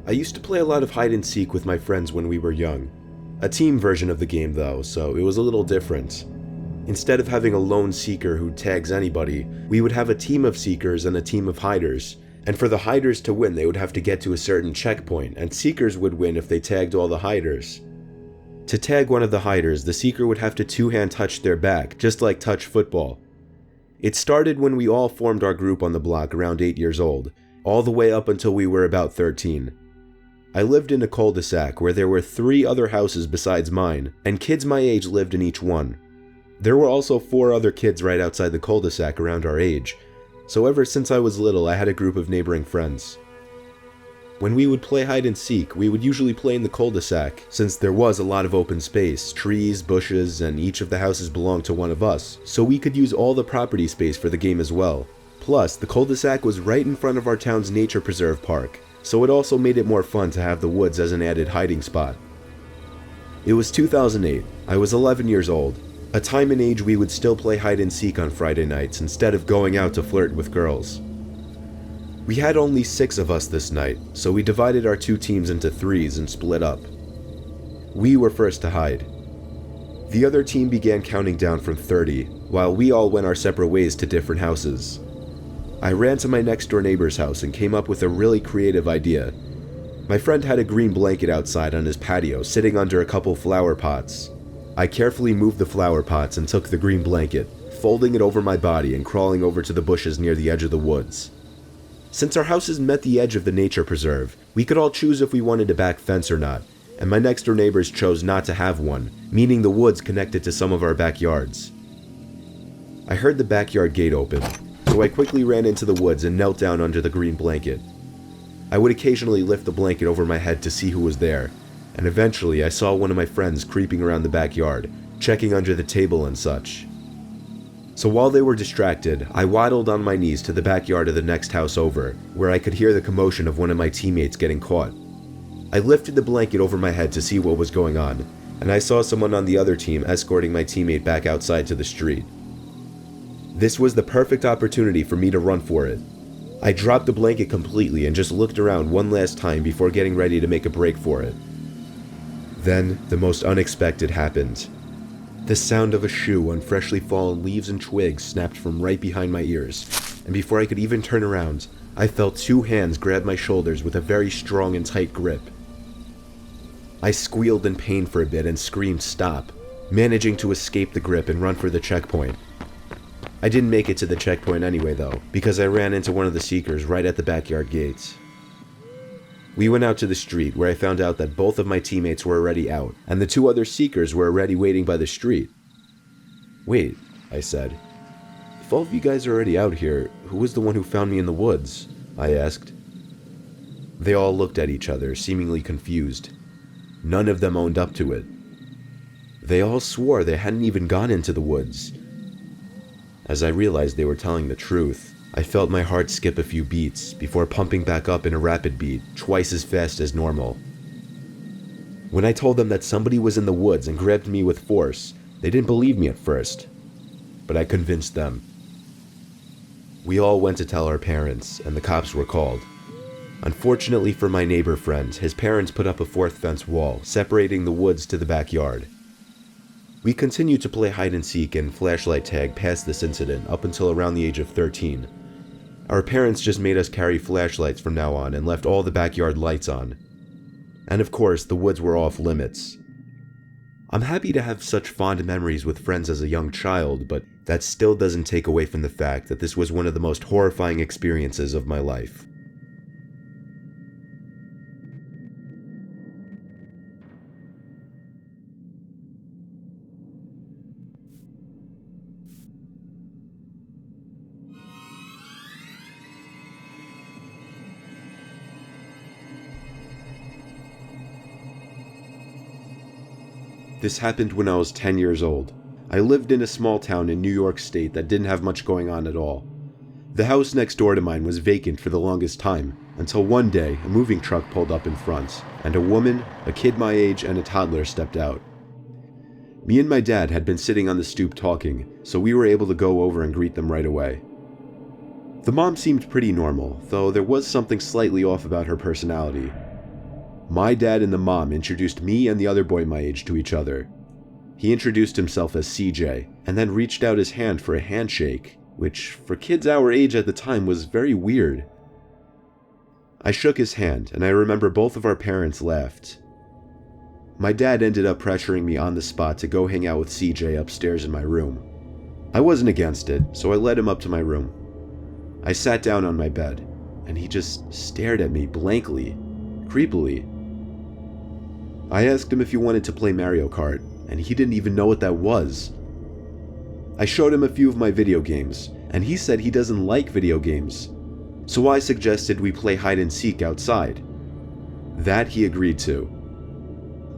I used to play a lot of hide and seek with my friends when we were young. A team version of the game though, so it was a little different. Instead of having a lone seeker who tags anybody, we would have a team of seekers and a team of hiders. And for the hiders to win, they would have to get to a certain checkpoint, and seekers would win if they tagged all the hiders. To tag one of the hiders, the seeker would have to two-hand touch their back, just like touch football. It started when we all formed our group on the block around 8 years old, all the way up until we were about 13. I lived in a cul-de-sac where there were 3 other houses besides mine, and kids my age lived in each one. There were also 4 other kids right outside the cul-de-sac around our age, so ever since I was little I had a group of neighboring friends. When we would play hide and seek, we would usually play in the cul-de-sac, since there was a lot of open space, trees, bushes, and each of the houses belonged to one of us, so we could use all the property space for the game as well. Plus, the cul-de-sac was right in front of our town's nature preserve park, so it also made it more fun to have the woods as an added hiding spot. It was 2008. I was 11 years old, a time and age we would still play hide and seek on Friday nights instead of going out to flirt with girls. We had only 6 of us this night, so we divided our 2 teams into 3s and split up. We were first to hide. The other team began counting down from 30, while we all went our separate ways to different houses. I ran to my next door neighbor's house and came up with a really creative idea. My friend had a green blanket outside on his patio sitting under a couple flower pots. I carefully moved the flower pots and took the green blanket, folding it over my body and crawling over to the bushes near the edge of the woods. Since our houses met the edge of the nature preserve, we could all choose if we wanted a back fence or not, and my next door neighbors chose not to have one, meaning the woods connected to some of our backyards. I heard the backyard gate open, so I quickly ran into the woods and knelt down under the green blanket. I would occasionally lift the blanket over my head to see who was there, and eventually I saw one of my friends creeping around the backyard, checking under the table and such. So while they were distracted, I waddled on my knees to the backyard of the next house over, where I could hear the commotion of one of my teammates getting caught. I lifted the blanket over my head to see what was going on, and I saw someone on the other team escorting my teammate back outside to the street. This was the perfect opportunity for me to run for it. I dropped the blanket completely and just looked around one last time before getting ready to make a break for it. Then, the most unexpected happened. The sound of a shoe on freshly fallen leaves and twigs snapped from right behind my ears, and before I could even turn around, I felt 2 hands grab my shoulders with a very strong and tight grip. I squealed in pain for a bit and screamed stop, managing to escape the grip and run for the checkpoint. I didn't make it to the checkpoint anyway though, because I ran into one of the seekers right at the backyard gates. We went out to the street where I found out that both of my teammates were already out, and the 2 other seekers were already waiting by the street. Wait, I said. If all of you guys are already out here, who was the one who found me in the woods? I asked. They all looked at each other, seemingly confused. None of them owned up to it. They all swore they hadn't even gone into the woods. As I realized they were telling the truth, I felt my heart skip a few beats before pumping back up in a rapid beat, twice as fast as normal. When I told them that somebody was in the woods and grabbed me with force, they didn't believe me at first, but I convinced them. We all went to tell our parents, and the cops were called. Unfortunately for my neighbor friend, his parents put up a 4th fence wall, separating the woods to the backyard. We continued to play hide and seek and flashlight tag past this incident up until around the age of 13. Our parents just made us carry flashlights from now on and left all the backyard lights on. And of course, the woods were off limits. I'm happy to have such fond memories with friends as a young child, but that still doesn't take away from the fact that this was one of the most horrifying experiences of my life. This happened when I was 10 years old. I lived in a small town in New York State that didn't have much going on at all. The house next door to mine was vacant for the longest time, until one day a moving truck pulled up in front, and a woman, a kid my age, and a toddler stepped out. Me and my dad had been sitting on the stoop talking, so we were able to go over and greet them right away. The mom seemed pretty normal, though there was something slightly off about her personality. my dad and the mom introduced me and the other boy my age to each other. He introduced himself as CJ, and then reached out his hand for a handshake, which for kids our age at the time was very weird. I shook his hand, and I remember both of our parents laughed. My dad ended up pressuring me on the spot to go hang out with CJ upstairs in my room. I wasn't against it, so I led him up to my room. I sat down on my bed, and he just stared at me blankly, creepily. I asked him if he wanted to play Mario Kart, and he didn't even know what that was. I showed him a few of my video games, and he said he doesn't like video games, so I suggested we play hide and seek outside. That he agreed to.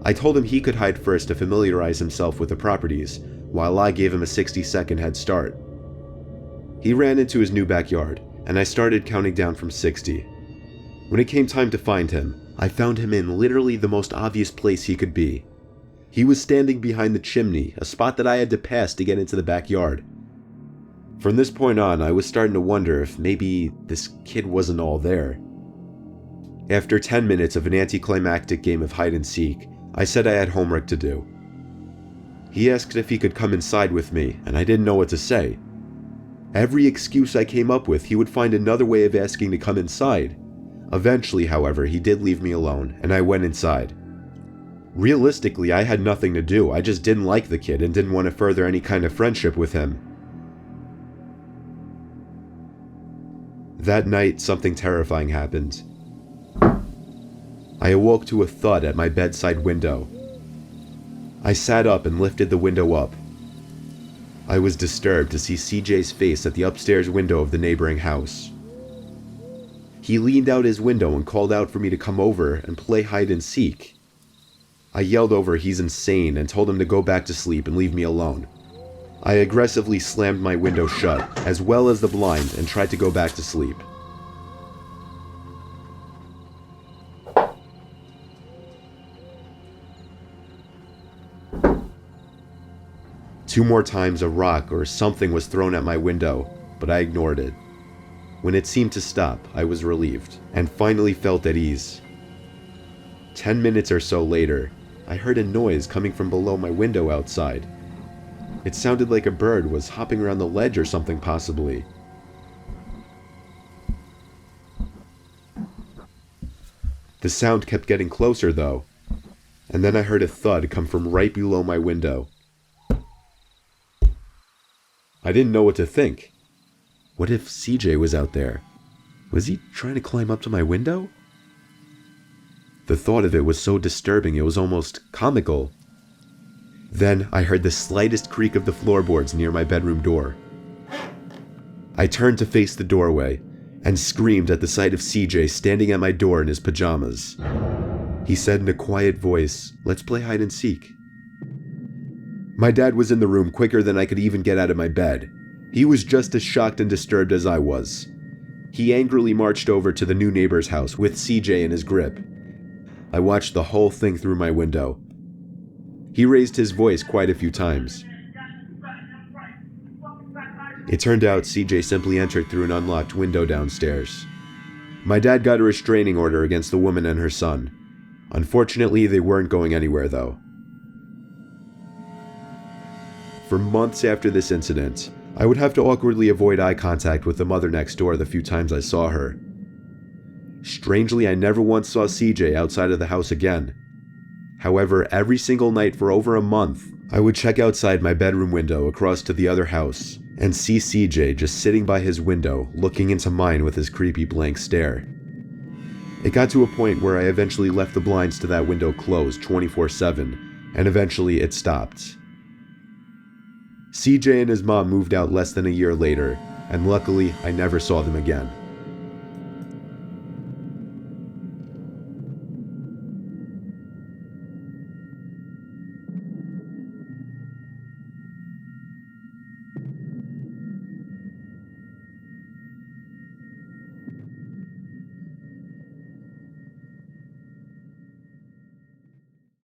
I told him he could hide first to familiarize himself with the properties, while I gave him a 60-second head start. He ran into his new backyard, and I started counting down from 60. When it came time to find him, I found him in literally the most obvious place he could be. He was standing behind the chimney, a spot that I had to pass to get into the backyard. From this point on, I was starting to wonder if maybe this kid wasn't all there. After 10 minutes of an anticlimactic game of hide and seek, I said I had homework to do. He asked if he could come inside with me, and I didn't know what to say. Every excuse I came up with, he would find another way of asking to come inside. Eventually, however, he did leave me alone, and I went inside. Realistically, I had nothing to do. I just didn't like the kid and didn't want to further any kind of friendship with him. That night, something terrifying happened. I awoke to a thud at my bedside window. I sat up and lifted the window up. I was disturbed to see CJ's face at the upstairs window of the neighboring house. He leaned out his window and called out for me to come over and play hide and seek. I yelled over he's insane and told him to go back to sleep and leave me alone. I aggressively slammed my window shut, as well as the blind, and tried to go back to sleep. Two more times a rock or something was thrown at my window, but I ignored it. When it seemed to stop, I was relieved, and finally felt at ease. 10 minutes or so later, I heard a noise coming from below my window outside. It sounded like a bird was hopping around the ledge or something possibly. The sound kept getting closer though, and then I heard a thud come from right below my window. I didn't know what to think. What if CJ was out there? Was he trying to climb up to my window? The thought of it was so disturbing it was almost comical. Then I heard the slightest creak of the floorboards near my bedroom door. I turned to face the doorway and screamed at the sight of CJ standing at my door in his pajamas. He said in a quiet voice, "Let's play hide and seek." My dad was in the room quicker than I could even get out of my bed. He was just as shocked and disturbed as I was. He angrily marched over to the new neighbor's house with CJ in his grip. I watched the whole thing through my window. He raised his voice quite a few times. It turned out CJ simply entered through an unlocked window downstairs. My dad got a restraining order against the woman and her son. Unfortunately, they weren't going anywhere though. For months after this incident, I would have to awkwardly avoid eye contact with the mother next door the few times I saw her. Strangely, I never once saw CJ outside of the house again. However, every single night for over a month, I would check outside my bedroom window across to the other house and see CJ just sitting by his window looking into mine with his creepy blank stare. It got to a point where I eventually left the blinds to that window closed 24/7, and eventually it stopped. CJ and his mom moved out less than a year later, and luckily I never saw them again.